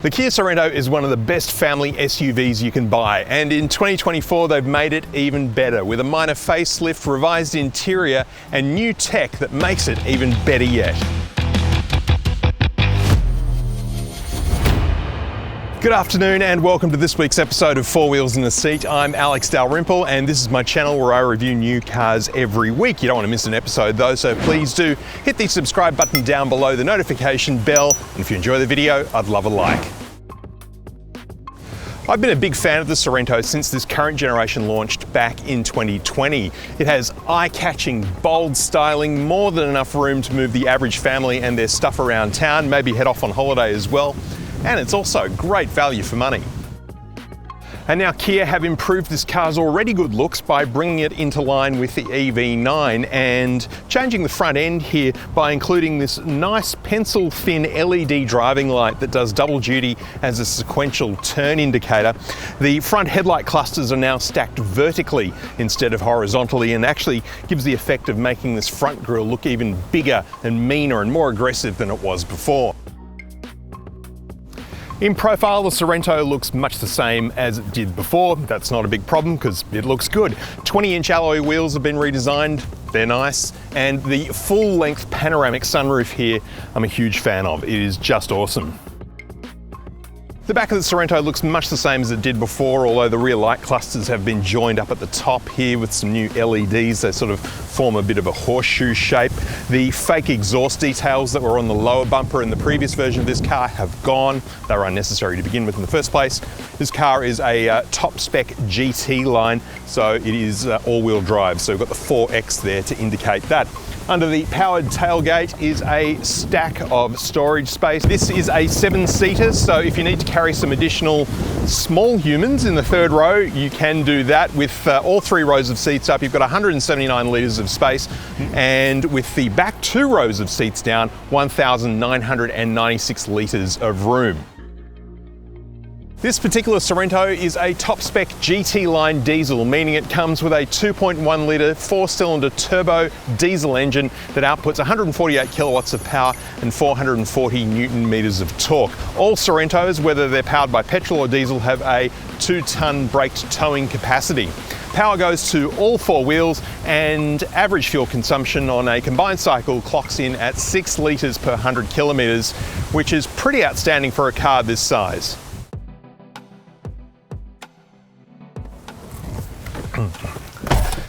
The Kia Sorento is one of the best family SUVs you can buy, and in 2024 they've made it even better with a minor facelift, revised interior and new tech that makes it even better yet. Good afternoon and welcome to this week's episode of Four Wheels in the Seat. I'm Alex Dalrymple and this is my channel where I review new cars every week. You don't want to miss an episode though, so please do hit the subscribe button down below, the notification bell, and if you enjoy the video, I'd love a like. I've been a big fan of the Sorento since this current generation launched back in 2020. It has eye-catching, bold styling, more than enough room to move the average family and their stuff around town, maybe head off on holiday as well. And it's also great value for money. And now Kia have improved this car's already good looks by bringing it into line with the EV9 and changing the front end here by including this nice pencil-thin LED driving light that does double duty as a sequential turn indicator. The front headlight clusters are now stacked vertically instead of horizontally and actually gives the effect of making this front grille look even bigger and meaner and more aggressive than it was before. In profile, the Sorento looks much the same as it did before. That's not a big problem because it looks good. 20-inch alloy wheels have been redesigned, they're nice, and the full-length panoramic sunroof here I'm a huge fan of. It is just awesome. The back of the Sorento looks much the same as it did before, although the rear light clusters have been joined up at the top here with some new LEDs. They sort of form a bit of a horseshoe shape. The fake exhaust details that were on the lower bumper in the previous version of this car have gone. They were unnecessary to begin with in the first place. This car is a top-spec GT-Line, so it is all-wheel drive. So we've got the 4X there to indicate that. Under the powered tailgate is a stack of storage space. This is a 7-seater, so if you need to carry some additional small humans in the third row, you can do that. With all 3 rows of seats up, you've got 179 litres of space, and with the back 2 rows of seats down, 1,996 litres of room. This particular Sorento is a top-spec GT-Line diesel, meaning it comes with a 2.1 litre 4-cylinder turbo diesel engine that outputs 148 kilowatts of power and 440 newton meters of torque. All Sorentos, whether they're powered by petrol or diesel, have a 2-ton braked towing capacity. Power goes to all 4 wheels and average fuel consumption on a combined cycle clocks in at 6 litres per 100 kilometres, which is pretty outstanding for a car this size.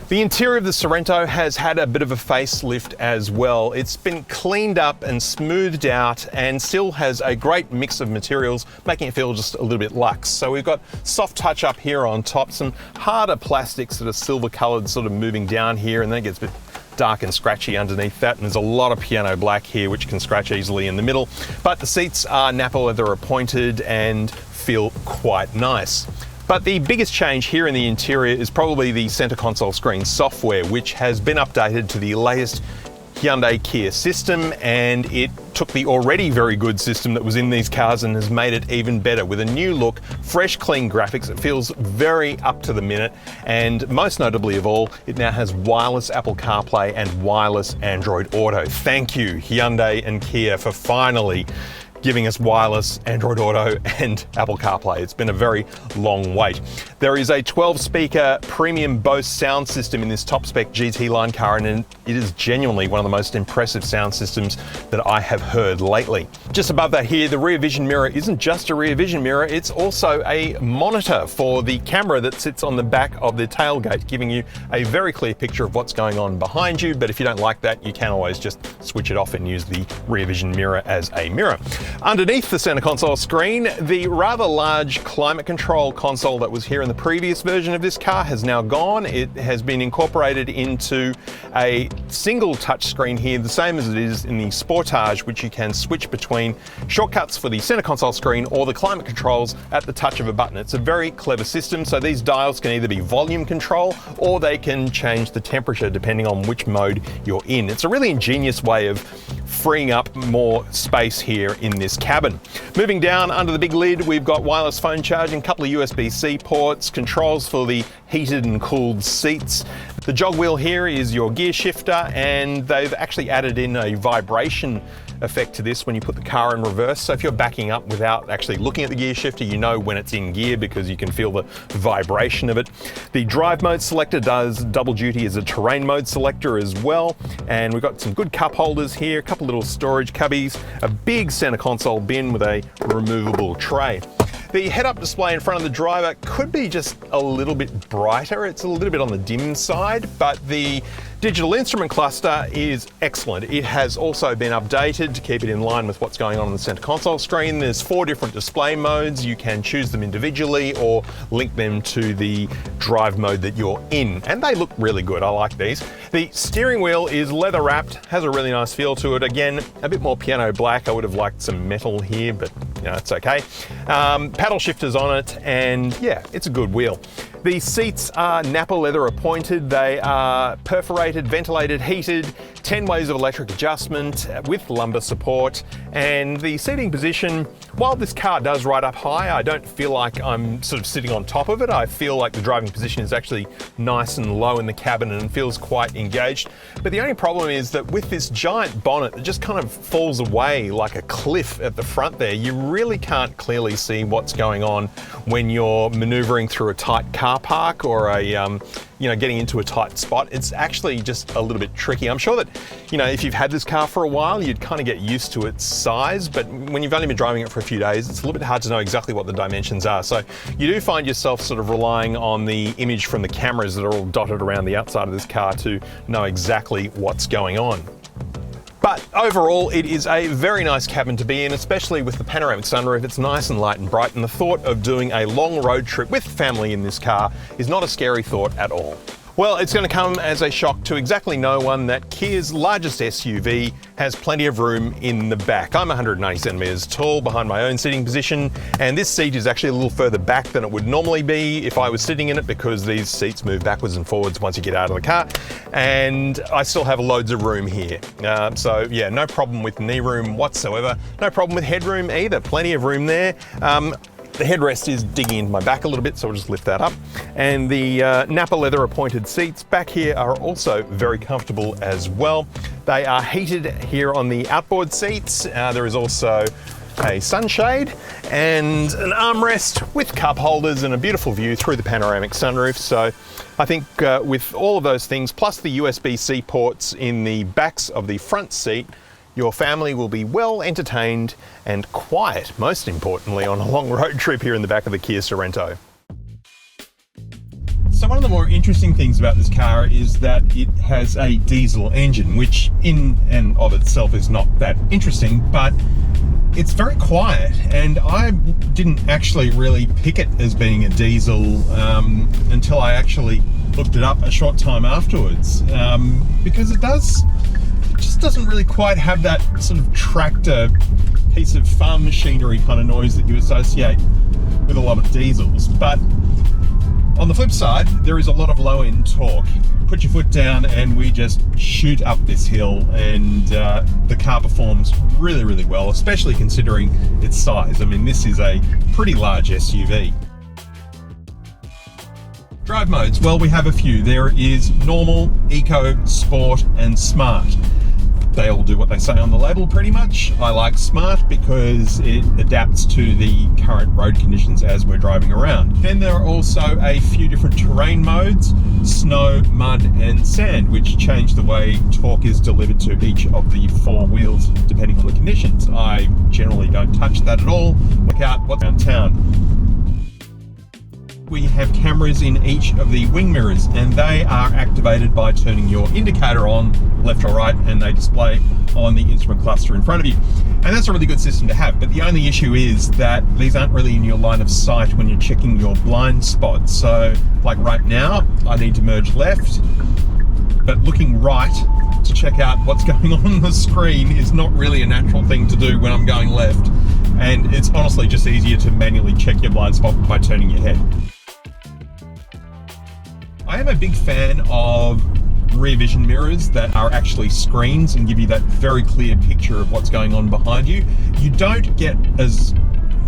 The interior of the Sorento has had a bit of a facelift as well. It's been cleaned up and smoothed out and still has a great mix of materials, making it feel just a little bit luxe. So we've got soft touch up here on top, some harder plastics that are silver coloured sort of moving down here, and then it gets a bit dark and scratchy underneath that, and there's a lot of piano black here which can scratch easily in the middle. But the seats are Napa leather appointed and feel quite nice. But the biggest change here in the interior is probably the center console screen software, which has been updated to the latest Hyundai Kia system, and it took the already very good system that was in these cars and has made it even better with a new look, fresh, clean graphics. It feels very up to the minute, and most notably of all, it now has wireless Apple CarPlay and wireless Android Auto. Thank you, Hyundai and Kia, for finally giving us wireless Android Auto and Apple CarPlay. It's been a very long wait. There is a 12-speaker premium Bose sound system in this top-spec GT-Line car, and it is genuinely one of the most impressive sound systems that I have heard lately. Just above that here, the rear vision mirror isn't just a rear vision mirror, it's also a monitor for the camera that sits on the back of the tailgate, giving you a very clear picture of what's going on behind you. But if you don't like that, you can always just switch it off and use the rear vision mirror as a mirror. Underneath the center console screen, the rather large climate control console that was here in the previous version of this car has now gone. It has been incorporated into a single touch screen here, the same as it is in the Sportage, which you can switch between shortcuts for the center console screen or the climate controls at the touch of a button. It's a very clever system, so these dials can either be volume control or they can change the temperature depending on which mode you're in. It's a really ingenious way of freeing up more space here in this cabin. Moving down under the big lid, we've got wireless phone charging, a couple of USB-C ports, controls for the heated and cooled seats. The jog wheel here is your gear shifter, and they've actually added in a vibration effect to this when you put the car in reverse. So if you're backing up without actually looking at the gear shifter, you know when it's in gear because you can feel the vibration of it. The drive mode selector does double duty as a terrain mode selector as well. And we've got some good cup holders here, a couple little storage cubbies, a big center console bin with a removable tray. The head-up display in front of the driver could be just a little bit brighter. It's a little bit on the dim side, but the digital instrument cluster is excellent. It has also been updated to keep it in line with what's going on the center console screen. There's 4 different display modes. You can choose them individually or link them to the drive mode that you're in, and they look really good. I like these. The steering wheel is leather wrapped, has a really nice feel to it. Again, a bit more piano black. I would have liked some metal here, but you know, it's okay. Paddle shifters on it, and yeah, it's a good wheel. The seats are Napa leather appointed. They are perforated, ventilated, heated, 10 ways of electric adjustment with lumbar support. And the seating position, while this car does ride up high, I don't feel like I'm sort of sitting on top of it. I feel like the driving position is actually nice and low in the cabin and feels quite engaged. But the only problem is that with this giant bonnet that just kind of falls away like a cliff at the front there, you really can't clearly see what's going on when you're maneuvering through a tight car park or a getting into a tight spot. It's actually just a little bit tricky. I'm sure that if you've had this car for a while, you'd kind of get used to its size, but when you've only been driving it for a few days, it's a little bit hard to know exactly what the dimensions are. So you do find yourself sort of relying on the image from the cameras that are all dotted around the outside of this car to know exactly what's going on. But overall, it is a very nice cabin to be in, especially with the panoramic sunroof. It's nice and light and bright, and the thought of doing a long road trip with family in this car is not a scary thought at all. Well, it's going to come as a shock to exactly no one that Kia's largest SUV has plenty of room in the back. I'm 190 centimeters tall behind my own seating position, and this seat is actually a little further back than it would normally be if I was sitting in it, because these seats move backwards and forwards once you get out of the car, and I still have loads of room here. So yeah, no problem with knee room whatsoever. No problem with headroom either. Plenty of room there. The headrest is digging into my back a little bit, so I'll just lift that up. And the Napa leather appointed seats back here are also very comfortable as well. They are heated here on the outboard seats. There is also a sunshade and an armrest with cup holders and a beautiful view through the panoramic sunroof. So I think with all of those things, plus the USB-C ports in the backs of the front seat, your family will be well entertained and quiet, most importantly, on a long road trip here in the back of the Kia Sorento. So one of the more interesting things about this car is that it has a diesel engine, which in and of itself is not that interesting, but it's very quiet, and I didn't actually really pick it as being a diesel until I actually looked it up a short time afterwards, because it just doesn't really quite have that sort of tractor, piece of farm machinery kind of noise that you associate with a lot of diesels. But on the flip side, there is a lot of low-end torque. Put your foot down and we just shoot up this hill, and the car performs really, really well, especially considering its size. I mean, this is a pretty large SUV. Drive modes, well, we have a few. There is normal, eco, sport, and smart. They all do what they say on the label pretty much. I like smart because it adapts to the current road conditions as we're driving around. Then there are also a few different terrain modes: snow, mud, and sand, which change the way torque is delivered to each of the 4 wheels depending on the conditions. I generally don't touch that at all. Look out what's around town. We have cameras in each of the wing mirrors, and they are activated by turning your indicator on left or right, and they display on the instrument cluster in front of you. And that's a really good system to have, but the only issue is that these aren't really in your line of sight when you're checking your blind spot. So like right now, I need to merge left, but looking right to check out what's going on the screen is not really a natural thing to do when I'm going left. And it's honestly just easier to manually check your blind spot by turning your head. I am a big fan of rear vision mirrors that are actually screens and give you that very clear picture of what's going on behind you. You don't get as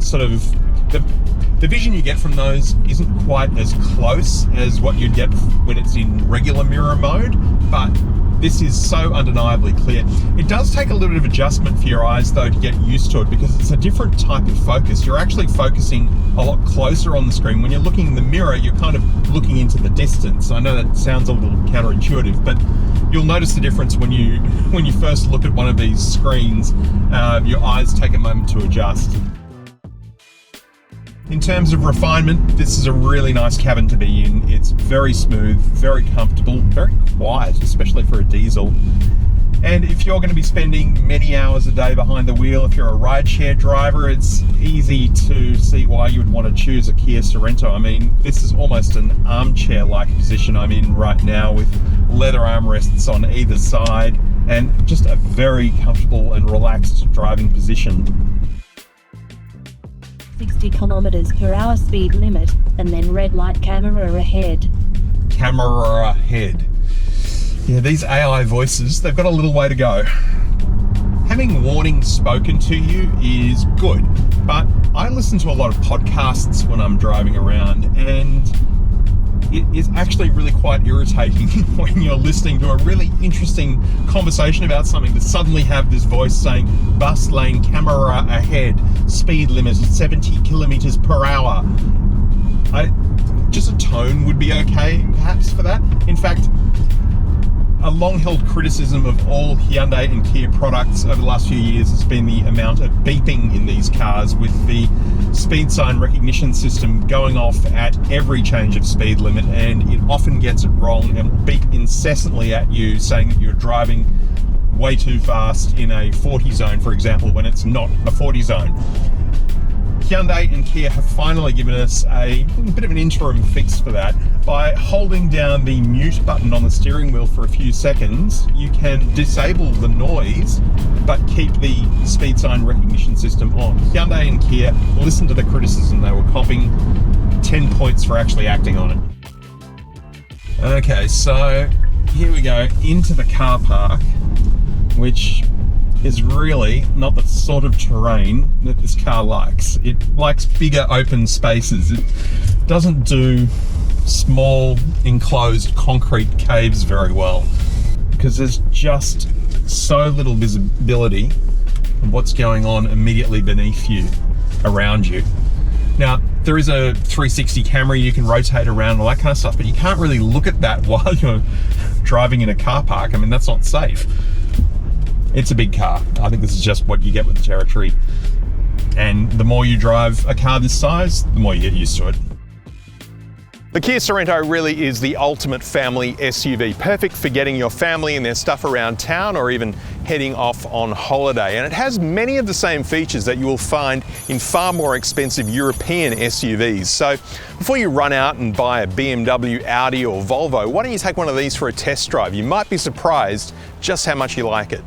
sort of, the vision you get from those isn't quite as close as what you'd get when it's in regular mirror mode, but this is so undeniably clear. It does take a little bit of adjustment for your eyes though to get used to it, because it's a different type of focus. You're actually focusing a lot closer on the screen. When you're looking in the mirror, you're kind of looking into the distance. I know that sounds a little counterintuitive, but you'll notice the difference when you first look at one of these screens. Your eyes take a moment to adjust. In terms of refinement, this is a really nice cabin to be in. It's very smooth, very comfortable, very quiet, especially for a diesel. And if you're going to be spending many hours a day behind the wheel, if you're a rideshare driver, it's easy to see why you would want to choose a Kia Sorento. I mean, this is almost an armchair-like position I'm in right now, with leather armrests on either side and just a very comfortable and relaxed driving position. 60 km/h speed limit, and then red light camera ahead. Camera ahead. Yeah, these AI voices, they've got a little way to go. Having warnings spoken to you is good, but I listen to a lot of podcasts when I'm driving around, and it is actually really quite irritating when you're listening to a really interesting conversation about something to suddenly have this voice saying, bus lane camera ahead, speed limit 70 kilometers per hour. Just a tone would be okay, perhaps, for that. In fact, a long-held criticism of all Hyundai and Kia products over the last few years has been the amount of beeping in these cars, with the speed sign recognition system going off at every change of speed limit, and it often gets it wrong and will beep incessantly at you, saying that you're driving way too fast in a 40 zone, for example, when it's not a 40 zone. Hyundai and Kia have finally given us a bit of an interim fix for that. By holding down the mute button on the steering wheel for a few seconds, you can disable the noise but keep the speed sign recognition system on. Hyundai and Kia listened to the criticism they were copying. 10 points for actually acting on it. Okay, so here we go into the car park, which is really not the sort of terrain that this car likes. It likes bigger open spaces. It doesn't do small enclosed concrete caves very well, because there's just so little visibility of what's going on immediately beneath you, around you. Now, there is a 360 camera you can rotate around, all that kind of stuff, but you can't really look at that while you're driving in a car park. I mean, that's not safe. It's a big car. I think this is just what you get with the territory. And the more you drive a car this size, the more you get used to it. The Kia Sorento really is the ultimate family SUV, perfect for getting your family and their stuff around town or even heading off on holiday. And it has many of the same features that you will find in far more expensive European SUVs. So before you run out and buy a BMW, Audi or Volvo, why don't you take one of these for a test drive? You might be surprised just how much you like it.